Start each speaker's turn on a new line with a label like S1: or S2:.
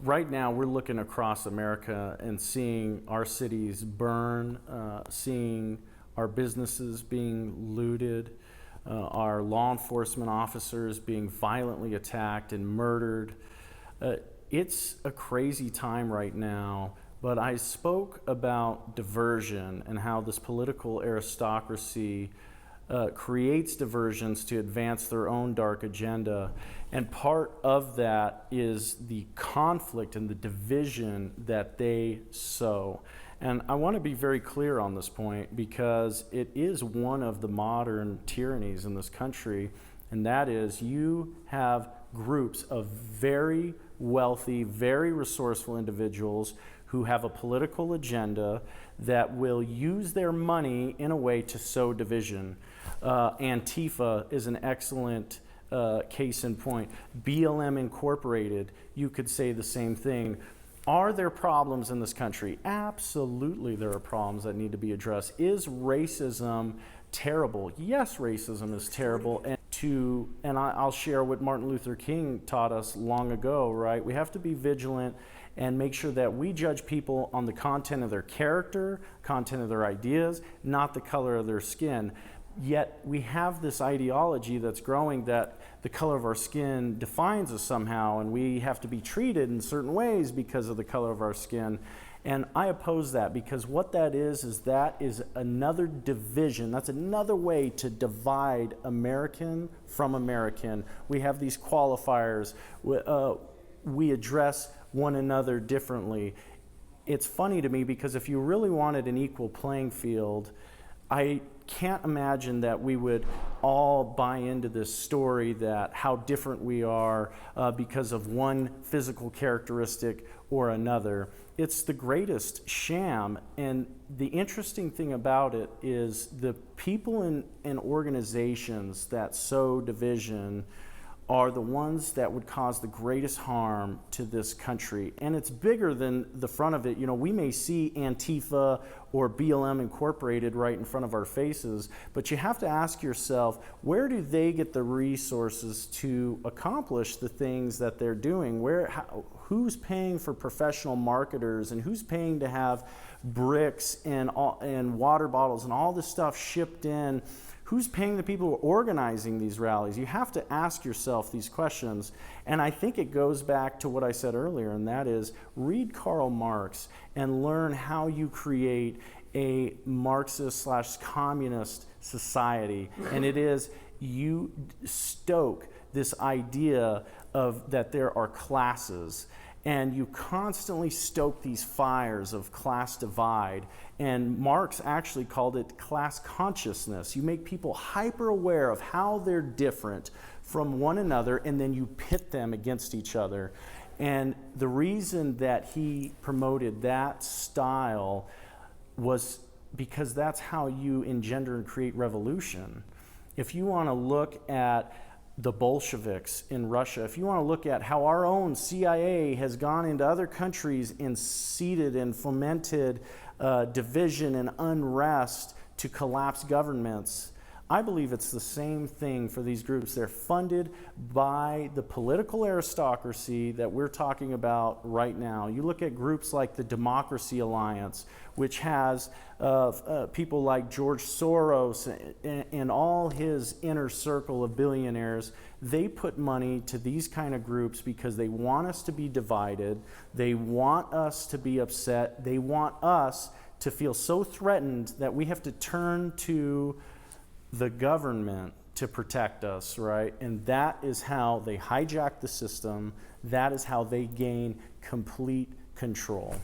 S1: Right now, we're looking across America and seeing our cities burn, seeing our businesses being looted, our law enforcement officers being violently attacked and murdered. It's a crazy time right now, but I spoke about diversion and how this political aristocracy creates diversions to advance their own dark agenda. And part of that is the conflict and the division that they sow. And I want to be very clear on this point because it is one of the modern tyrannies in this country, and that is you have groups of very wealthy, very resourceful individuals who have a political agenda that will use their money in a way to sow division. Antifa is an excellent case in point. BLM Incorporated, you could say the same thing. Are there problems in this country? Absolutely there are problems that need to be addressed. Is racism terrible? Yes, racism is terrible. And I'll share what Martin Luther King taught us long ago, right? We have to be vigilant and make sure that we judge people on the content of their character, content of their ideas, not the color of their skin. Yet we have this ideology that's growing that the color of our skin defines us somehow, and we have to be treated in certain ways because of the color of our skin. And I oppose that, because what that is another division. That's another way to divide American from American. We have these qualifiers. We address one another differently. It's funny to me because if you really wanted an equal playing field, I can't imagine that we would all buy into this story that how different we are because of one physical characteristic or another. It's the greatest sham, and the interesting thing about it is the people in organizations that sow division are the ones that would cause the greatest harm to this country. And it's bigger than the front of it. You know, we may see Antifa or BLM Incorporated right in front of our faces, but you have to ask yourself, where do they get the resources to accomplish the things that they're doing? Who's paying for professional marketers, and who's paying to have bricks and water bottles and all this stuff shipped in? Who's paying the people who are organizing these rallies? You have to ask yourself these questions. And I think it goes back to what I said earlier, and that is read Karl Marx and learn how you create a Marxist/communist society. And it is you stoke this idea of that there are classes, and you constantly stoke these fires of class divide. And Marx actually called it class consciousness. You make people hyper aware of how they're different from one another, and then you pit them against each other. And the reason that he promoted that style was because that's how you engender and create revolution. If you want to look at the Bolsheviks in Russia, if you want to look at how our own CIA has gone into other countries and seeded and fomented division and unrest to collapse governments, I believe it's the same thing for these groups. They're funded by the political aristocracy that we're talking about right now. You look at groups like the Democracy Alliance, which has people like George Soros and all his inner circle of billionaires. They put money to these kind of groups because they want us to be divided. They want us to be upset. They want us to feel so threatened that we have to turn to the government to protect us, right? And that is how they hijack the system. That is how they gain complete control.